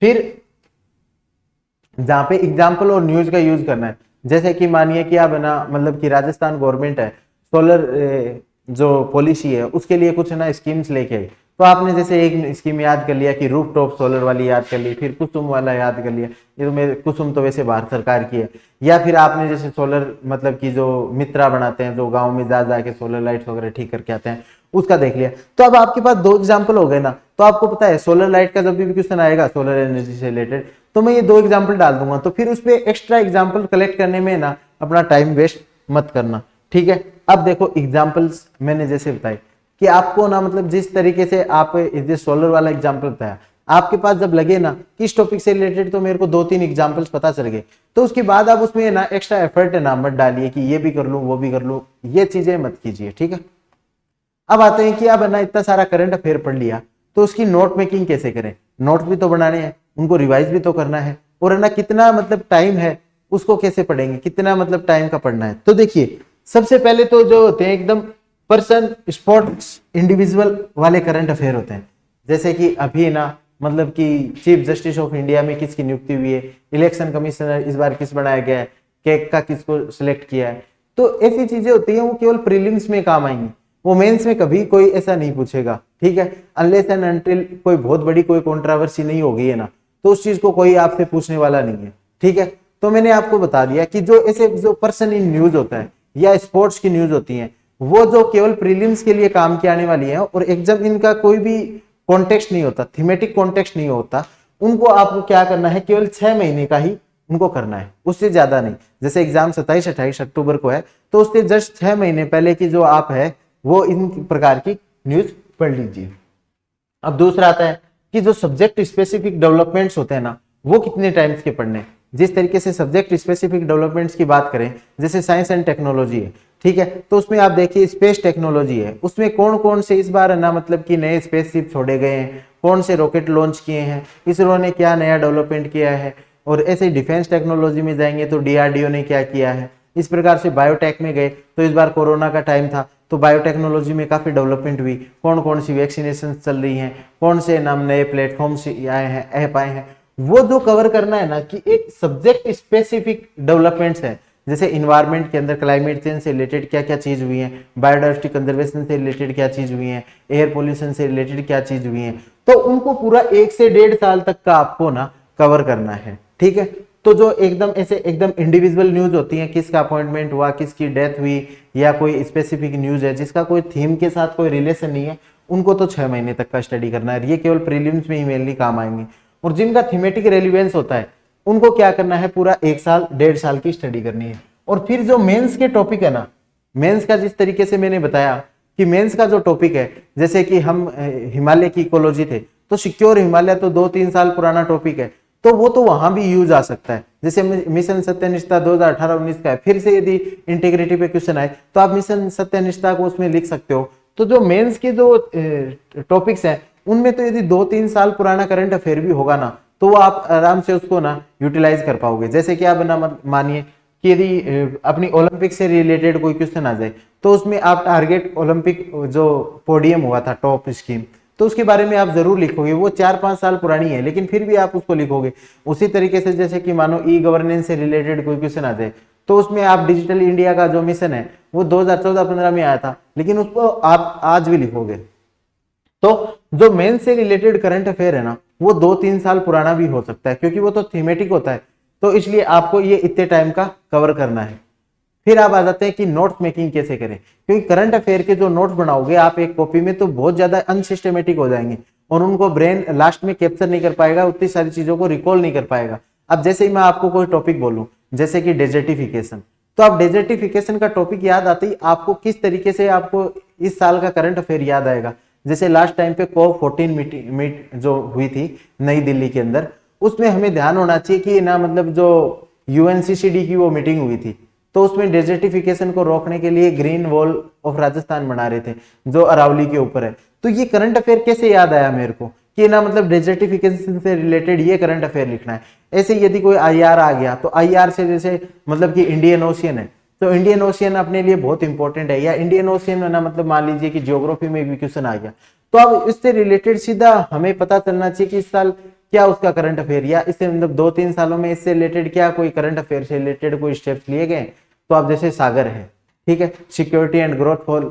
[SPEAKER 1] फिर जहां पे एग्जाम्पल और न्यूज का यूज करना है, जैसे कि मानिए कि आप ना मतलब कि राजस्थान गवर्नमेंट है सोलर जो पॉलिसी है उसके लिए कुछ ना स्कीम्स लेके आई, तो आपने जैसे एक स्कीम याद कर लिया कि रूफ टॉप सोलर वाली याद कर ली, फिर कुसुम वाला याद कर लिया, ये तो मेरे कुसुम तो वैसे भारत सरकार की है। या फिर आपने जैसे सोलर मतलब कि जो मित्रा बनाते हैं जो गांव में जा जाके सोलर लाइट्स वगैरह ठीक करके आते हैं उसका देख लिया। तो अब आपके पास 2 एग्जाम्पल हो गए ना, तो आपको पता है सोलर लाइट का जब भी क्वेश्चन आएगा सोलर एनर्जी से रिलेटेड तो मैं ये 2 एग्जाम्पल डाल दूंगा, तो फिर उस पर एक्स्ट्रा एग्जाम्पल कलेक्ट करने में ना अपना टाइम वेस्ट मत करना, ठीक है। अब देखो एग्जाम्पल्स मैंने जैसे बताए कि आपको ना मतलब जिस तरीके से आप जिस सोलर वाला एग्जाम्पल बताया, आपके पास जब लगे ना कि इस टॉपिक से रिलेटेड तो मेरे को 2-3 एग्जाम्पल्स पता चल गए, तो उसके बाद आप उसमें ना एक्स्ट्रा एफर्ट ना मत डालिए कि ये भी कर लूं वो भी कर लूं, ये चीजें मत कीजिए, ठीक है। अब आते हैं कि अब ना इतना सारा करंट अफेयर पढ़ लिया तो उसकी नोट मेकिंग कैसे करें, नोट भी तो बनाने हैं, उनको रिवाइज भी तो करना है, और है ना कितना मतलब टाइम है उसको कैसे पढ़ेंगे, कितना मतलब टाइम का पढ़ना है। तो देखिए सबसे पहले तो जो होते हैं एकदम पर्सन स्पोर्ट्स इंडिविजुअल वाले करंट अफेयर होते हैं, जैसे कि अभी ना मतलब कि चीफ जस्टिस ऑफ इंडिया में किसकी नियुक्ति हुई है, इलेक्शन कमिश्नर इस बार किस बनाया गया है, केक का किसको सिलेक्ट किया है। तो ऐसी चीजें होती हैं वो केवल प्रीलिम्स में काम आएंगी, वो मेंस में कभी कोई ऐसा नहीं पूछेगा, ठीक है, अनलेस एंड अनटिल कोई बहुत बड़ी कोई कंट्रोवर्सी नहीं हो गई है ना, तो उस चीज को कोई आपसे पूछने वाला नहीं है, ठीक है। तो मैंने आपको बता दिया कि जो ऐसे जो पर्सन इन न्यूज होता है या स्पोर्ट्स की न्यूज होती है वो जो केवल प्रीलिम्स के लिए काम की आने वाली है और एग्जाम इनका कोई भी कॉन्टेक्स्ट नहीं होता, थीमेटिक कॉन्टेक्स्ट नहीं होता, उनको आपको क्या करना है केवल 6 महीने का ही उनको करना है, उससे ज्यादा नहीं। जैसे एग्जाम 27-28 अक्टूबर को है तो उससे जस्ट 6 महीने पहले की जो आप है वो इन प्रकार की न्यूज पढ़ लीजिए। अब दूसरा आता है कि जो सब्जेक्ट स्पेसिफिक डेवलपमेंट्स होते हैं ना वो कितने टाइम्स के पढ़ने। जिस तरीके से सब्जेक्ट स्पेसिफिक डेवलपमेंट्स की बात करें, जैसे साइंस एंड टेक्नोलॉजी है, ठीक है, तो उसमें आप देखिए स्पेस टेक्नोलॉजी है, उसमें कौन कौन से इस बार ना मतलब कि नए स्पेसशिप छोड़े गए हैं, कौन से रॉकेट लॉन्च किए हैं, इसरो ने क्या नया डेवलपमेंट किया है। और ऐसे डिफेंस टेक्नोलॉजी में जाएंगे तो डीआरडीओ ने क्या किया है। इस प्रकार से बायोटेक में गए तो इस बार कोरोना का टाइम था तो बायोटेक्नोलॉजी में काफ़ी डेवलपमेंट हुई, कौन कौन सी वैक्सीनेशन चल रही हैं, कौन से नाम नए प्लेटफॉर्म्स आए हैं, ऐप आए हैं, वो जो कवर करना है ना कि एक सब्जेक्ट स्पेसिफिक डेवलपमेंट्स है, जैसे इन्वायरमेंट के अंदर क्लाइमेट चेंज से रिलेटेड क्या क्या चीज हुई है, बायोडाइवर्सिटी कंजर्वेशन से रिलेटेड क्या चीज हुई है, एयर पोल्यूशन से रिलेटेड क्या चीज हुई है, तो उनको पूरा 1 से 1.5 साल तक का आपको ना कवर करना है। ठीक है, तो जो एकदम ऐसे एकदम इंडिविजुअल न्यूज होती है, किसका अपॉइंटमेंट हुआ, किसकी डेथ हुई, या कोई स्पेसिफिक न्यूज है जिसका कोई थीम के साथ कोई रिलेशन नहीं है, उनको तो 6 महीने तक का स्टडी करना है, ये केवल प्रीलिम्स में ही मेनली काम आएंगे। और जिनका थीमेटिक रेलिवेंस होता है उनको क्या करना है, पूरा 1 साल 1.5 साल की स्टडी करनी है। और फिर जो मेंस के टॉपिक है ना, मेंस का जिस तरीके से मैंने बताया कि मेंस का जो टॉपिक है, जैसे कि हम हिमालय की इकोलॉजी थे, तो सिक्योर हिमालय तो 2-3 साल पुराना टॉपिक है, तो वो तो वहां भी यूज आ सकता है। जैसे मिशन सत्यनिष्ठा 2018-19 का है, फिर से यदि इंटीग्रिटी पे क्वेश्चन आए तो आप मिशन सत्यनिष्ठा को उसमें लिख सकते हो। तो जो मेंस के जो टॉपिक्स हैं उनमें तो यदि 2-3 साल पुराना करंट अफेयर भी होगा ना, तो वो आप आराम से उसको ना यूटिलाइज कर पाओगे। जैसे कि आप ना मानिए कि यदि अपनी ओलंपिक से रिलेटेड कोई क्वेश्चन आ जाए, तो उसमें आप टारगेट ओलंपिक जो पोडियम हुआ था टॉप स्कीम, तो उसके बारे में आप जरूर लिखोगे। वो 4-5 साल पुरानी है लेकिन फिर भी आप उसको लिखोगे। उसी तरीके से जैसे कि मानो ई गवर्नेंस से रिलेटेड कोई क्वेश्चन आ जाए, तो उसमें आप डिजिटल इंडिया का जो मिशन है वो 2014-15 में आया था, लेकिन उसको आप आज भी लिखोगे। तो जो मेन से रिलेटेड करंट अफेयर है ना, वो 2-3 साल पुराना भी हो सकता है, क्योंकि वो तो थीमेटिक होता है, तो इसलिए आपको ये इतने टाइम का कवर करना है। फिर आप आ जाते हैं कि नोट्स मेकिंग कैसे करें, क्योंकि करंट अफेयर के जो नोट्स बनाओगे आप एक कॉपी में, तो बहुत ज्यादा अनसिस्टमेटिक हो जाएंगे और उनको ब्रेन लास्ट में कैप्चर नहीं कर पाएगा, उतनी सारी चीजों को रिकॉल नहीं कर पाएगा। अब जैसे ही मैं आपको कोई टॉपिक बोलूं, जैसे कि डेजर्टिफिकेशन, तो आप डेजर्टिफिकेशन का टॉपिक याद आते ही आपको किस तरीके से आपको इस साल का करंट अफेयर याद आएगा। जैसे लास्ट टाइम पे COP14 मीट जो हुई थी नई दिल्ली के अंदर, उसमें हमें ध्यान होना चाहिए कि ना मतलब जो UNCCD की वो मीटिंग हुई थी, तो उसमें डेजर्टिफिकेशन को रोकने के लिए ग्रीन वॉल ऑफ राजस्थान बना रहे थे जो अरावली के ऊपर है। तो ये करंट अफेयर कैसे याद आया मेरे को कि ना मतलब डेजर्टिफिकेशन से रिलेटेड ये करंट अफेयर लिखना है। ऐसे यदि कोई IR आ गया, तो IR से जैसे मतलब कि इंडियन ओशियन है, तो इंडियन ओशियन अपने लिए बहुत इंपॉर्टेंट है, या इंडियन ओशियन में ना मतलब मान लीजिए कि ज्योग्राफी में भी क्वेश्चन आ गया, तो अब इससे रिलेटेड सीधा हमें पता चलना चाहिए कि इस साल क्या उसका करंट अफेयर, या इससे मतलब 2-3 सालों में इससे रिलेटेड क्या कोई करंट अफेयर से रिलेटेड कोई स्टेप्स लिए गए। तो आप जैसे सागर है, ठीक है, security and growth for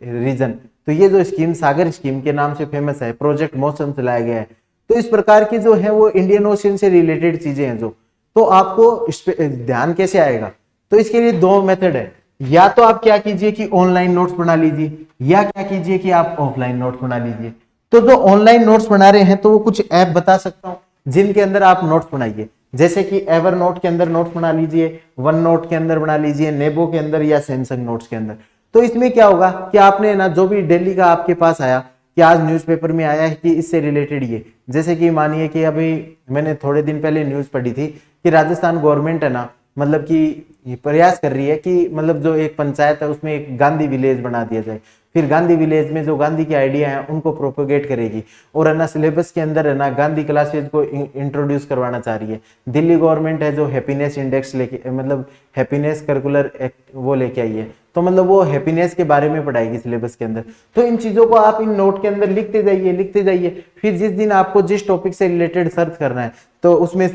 [SPEAKER 1] region, तो ये जो स्कीम सागर स्कीम के नाम से फेमस है, प्रोजेक्ट मौसम चलाया गया है। तो इस प्रकार की जो है वो इंडियन ओशियन से रिलेटेड चीजें हैं जो, तो आपको इस पे ध्यान कैसे आएगा, तो इसके लिए 2 मेथड है। या तो आप क्या कीजिए कि ऑनलाइन नोट्स बना लीजिए, या क्या कीजिए कि आप ऑफलाइन नोट्स बना लीजिए। तो जो ऑनलाइन नोट्स बना रहे हैं, तो वो कुछ ऐप बता सकता हूं जिनके अंदर आप नोट्स बनाइए, जैसे कि एवर नोट के अंदर नोट्स बना लीजिए, वन नोट के अंदर बना लीजिए, नेबो के अंदर, या सैमसंग नोट्स के अंदर। तो इसमें क्या होगा कि आपने ना जो भी डेली का आपके पास आया कि आज न्यूज़पेपर में आया है कि इससे रिलेटेड ये, जैसे कि मानिए कि अभी मैंने थोड़े दिन पहले न्यूज पढ़ी थी कि राजस्थान गवर्नमेंट है ना मतलब कि ये प्रयास कर रही है कि मतलब जो एक पंचायत है उसमें एक गांधी विलेज बना दिया जाए, फिर गांधी विलेज में जो गांधी की आइडिया है उनको प्रोपोगेट करेगी, और है ना सिलेबस के अंदर है ना गांधी क्लासेज को इंट्रोड्यूस करवाना चाह रही है। दिल्ली गवर्नमेंट है जो हैप्पीनेस इंडेक्स लेके मतलब हैप्पीनेस करिकुलर वो लेके आई है, तो मतलब वो हैप्पीनेस के बारे में पढ़ाएगी सिलेबस के अंदर। तो इन चीजों को आप इन नोट के अंदर लिखते जाइए। फिर जिस दिन आपको जिस टॉपिक से रिलेटेड सर्च करना है, तो उसमें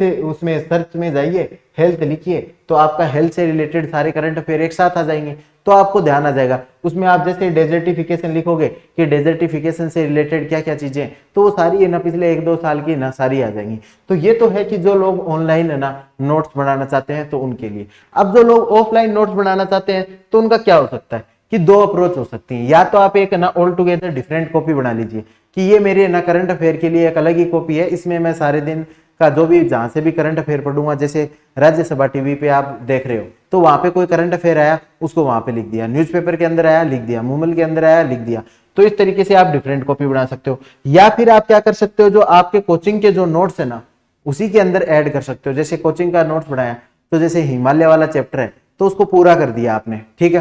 [SPEAKER 1] सर्च में जाइए, हेल्थ लिखिए, तो आपका हेल्थ से रिलेटेड सारे करंट अफेयर एक साथ आ जाएंगे, तो आपको ध्यान आ जाएगा। उसमें आप जैसे डेजर्टिफिकेशन लिखोगे कि डेजर्टिफिकेशन से रिलेटेड क्या क्या चीजें, तो वो सारी है ना पिछले 1-2 साल की ना सारी आ जाएंगी। तो ये तो है कि जो लोग ऑनलाइन है ना नोट्स बनाना चाहते हैं तो उनके लिए। अब जो लोग ऑफलाइन नोट्स बनाना चाहते हैं तो उनका क्या हो सकता है कि 2 अप्रोच हो सकती है। या तो आप एक ना ऑल टुगेदर डिफरेंट कॉपी बना लीजिए कि ये मेरे ना करंट अफेयर के लिए एक अलग ही कॉपी है, इसमें मैं सारे दिन का जो भी जहां से भी करंट अफेयर पढ़ूंगा, जैसे राज्यसभा टीवी पे आप देख रहे हो तो वहां पे कोई करंट अफेयर आया उसको वहां पे लिख दिया, न्यूज़पेपर के अंदर आया लिख दिया, मूमल के अंदर आया लिख दिया। तो इस तरीके से आप डिफरेंट कॉपी बना सकते हो। या फिर आप क्या कर सकते हो, जो आपके कोचिंग के जो नोट्स है ना उसी के अंदर ऐड कर सकते हो। जैसे कोचिंग का नोट्स बनाया, तो जैसे हिमालय वाला चैप्टर है तो उसको पूरा कर दिया आपने, ठीक है,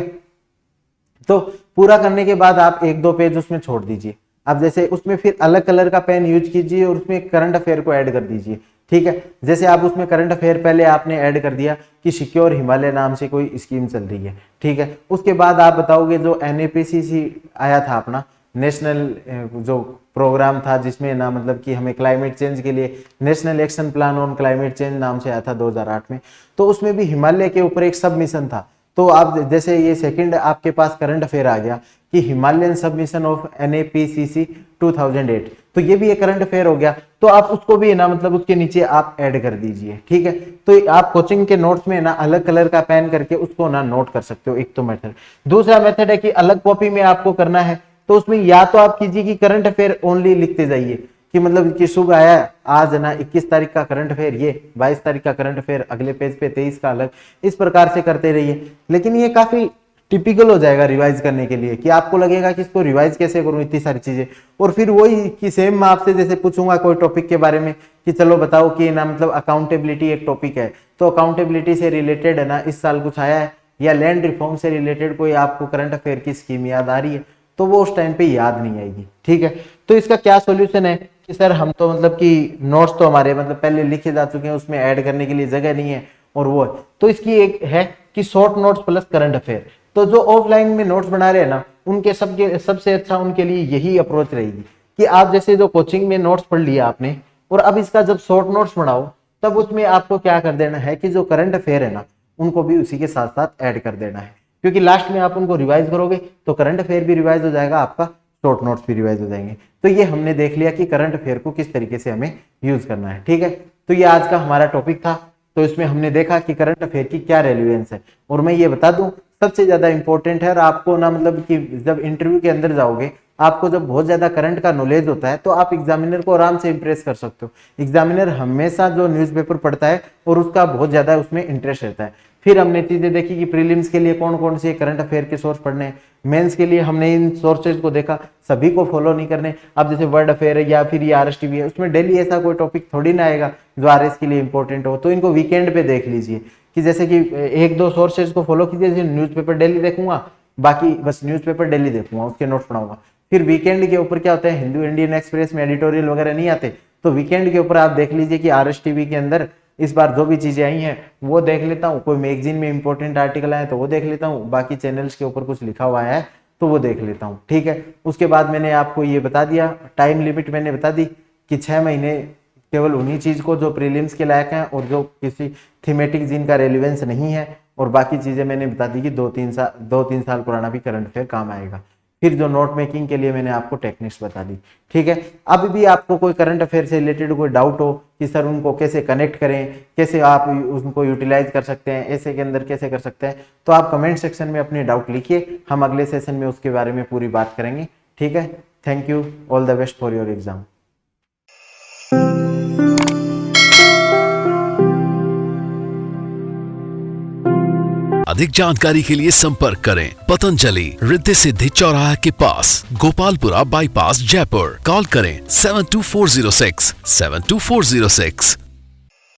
[SPEAKER 1] तो पूरा करने के बाद आप 1-2 पेज उसमें छोड़ दीजिए। अब जैसे उसमें फिर अलग कलर का पेन यूज कीजिए और उसमें करंट अफेयर को ऐड कर दीजिए ठीक है। जैसे आप उसमें करंट अफेयर पहले आपने ऐड कर दिया कि सिक्योर हिमालय नाम से कोई स्कीम चल रही है, ठीक है। उसके बाद आप बताओगे जो NAPCC आया था अपना नेशनल जो प्रोग्राम था, जिसमें ना मतलब कि हमें क्लाइमेट चेंज के लिए national action plan on climate change नाम से आया था 2008 में, तो उसमें भी हिमालय के ऊपर एक सब मिशन था। तो आप जैसे ये सेकंड आपके पास करंट अफेयर आ गया कि हिमालयन सबमिशन ऑफ NAPCC 2008, तो ये भी एक करंट अफेयर हो गया। तो आप उसको भी ना मतलब उसके नीचे आप ऐड कर दीजिए, ठीक है। तो आप कोचिंग के नोट्स में ना अलग कलर का पेन करके उसको ना नोट कर सकते हो, एक तो मेथड। दूसरा मेथड है कि अलग कॉपी में आपको करना है, तो उसमें या तो आप कीजिए कि करंट अफेयर ओनली लिखते जाइए कि मतलब कि शुभ आया आज ना 21 तारीख का करंट अफेयर ये, 22 तारीख का करंट अफेयर अगले पेज पे 23 का अलग, इस प्रकार से करते रहिए। लेकिन ये काफी टिपिकल हो जाएगा रिवाइज करने के लिए कि आपको लगेगा कि इसको रिवाइज कैसे करूं इतनी सारी चीजें। और फिर वही कि सेम मैं आपसे जैसे पूछूंगा कोई टॉपिक के बारे में कि चलो बताओ कि ना मतलब अकाउंटेबिलिटी एक टॉपिक है, तो अकाउंटेबिलिटी से रिलेटेड है ना इस साल कुछ आया है, या लैंड रिफॉर्म से रिलेटेड कोई आपको करंट अफेयर की स्कीम याद आ रही है, तो वो उस टाइम पे याद नहीं आएगी, ठीक है। तो इसका क्या सॉल्यूशन है कि सर हम तो मतलब कि नोट्स तो हमारे मतलब पहले लिखे जा चुके हैं, उसमें ऐड करने के लिए जगह नहीं है, और वो है तो इसकी एक है कि short notes plus current affair. तो जो ऑफलाइन में नोट्स बना रहे हैं ना, उनके सबसे अच्छा उनके लिए यही अप्रोच रहेगी कि आप जैसे जो कोचिंग में नोट्स पढ़ लिया आपने, और अब इसका जब शॉर्ट नोट्स बनाओ तब उसमें आपको क्या कर देना है कि जो करंट अफेयर है ना उनको भी उसी के साथ साथ ऐड कर देना है, क्योंकि लास्ट में आप उनको रिवाइज करोगे तो करंट अफेयर भी रिवाइज हो जाएगा, आपका शॉर्ट नोट्स भी रिवाइज हो जाएंगे। तो ये हमने देख लिया कि करंट अफेयर को किस तरीके से हमें यूज करना है, ठीक है। तो ये आज का हमारा टॉपिक था। तो इसमें हमने देखा कि करंट अफेयर की क्या रेलिवेंस है, और मैं ये बता दूं सबसे ज्यादा इंपॉर्टेंट है। और आपको ना मतलब कि जब इंटरव्यू के अंदर जाओगे, आपको जब बहुत ज्यादा करंट का नॉलेज होता है तो आप एग्जामिनर को आराम से इंप्रेस कर सकते हो। एग्जामिनर हमेशा जो न्यूज़पेपर पढ़ता है और उसका बहुत ज्यादा उसमें इंटरेस्ट रहता है। फिर हमने चीजें देखी कि प्रीलिम्स के लिए कौन कौन से करंट अफेयर के सोर्स पढ़ने हैं, मेंस के लिए हमने इन सोर्सेज को देखा, सभी को फॉलो नहीं करने। अब जैसे वर्ल्ड अफेयर है या फिर ये RSTV है, उसमें डेली ऐसा कोई टॉपिक थोड़ी ना आएगा जो RS के लिए इंपॉर्टेंट हो, तो इनको वीकेंड पे देख लीजिए कि जैसे कि एक दो सोर्सेज को फॉलो कीजिए। जैसे न्यूज़पेपर डेली देखूंगा, बाकी बस न्यूज़पेपर डेली देखूंगा, उसके नोट्स पढ़ाऊंगा। फिर वीकेंड के ऊपर क्या होता है, हिंदू इंडियन एक्सप्रेस में एडिटोरियल वगैरह नहीं आते, तो वीकेंड के ऊपर आप देख लीजिए कि RSTV के अंदर इस बार जो भी चीजें आई हैं वो देख लेता हूँ। कोई मैगजीन में इंपॉर्टेंट आर्टिकल आए तो वो देख लेता हूँ, बाकी चैनल्स के ऊपर कुछ लिखा हुआ है तो वो देख लेता हूँ, ठीक है। उसके बाद मैंने आपको ये बता दिया, टाइम लिमिट मैंने बता दी कि 6 महीने केवल उन्हीं चीज को जो प्रीलिम्स के लायक हैं और जो किसी थीमेटिक जिनका रेलिवेंस नहीं है, और बाकी चीजें मैंने बता दी कि 2-3 साल पुराना भी करंट अफेयर काम आएगा। फिर जो नोट मेकिंग के लिए मैंने आपको टेक्निक्स बता दी, ठीक है। अब भी आपको कोई करंट अफेयर से रिलेटेड कोई डाउट हो कि सर उनको कैसे कनेक्ट करें, कैसे आप उनको यूटिलाइज कर सकते हैं, ऐसे के अंदर कैसे कर सकते हैं, तो आप कमेंट सेक्शन में अपने डाउट लिखिए, हम अगले सेशन में उसके बारे में पूरी बात करेंगे, ठीक है। Thank you, all the best for your exam.
[SPEAKER 2] अधिक जानकारी के लिए संपर्क करें पतंजलि रिद्धि सिद्धि चौराहा के पास, गोपालपुरा बाईपास, जयपुर। कॉल करें 72406 72406।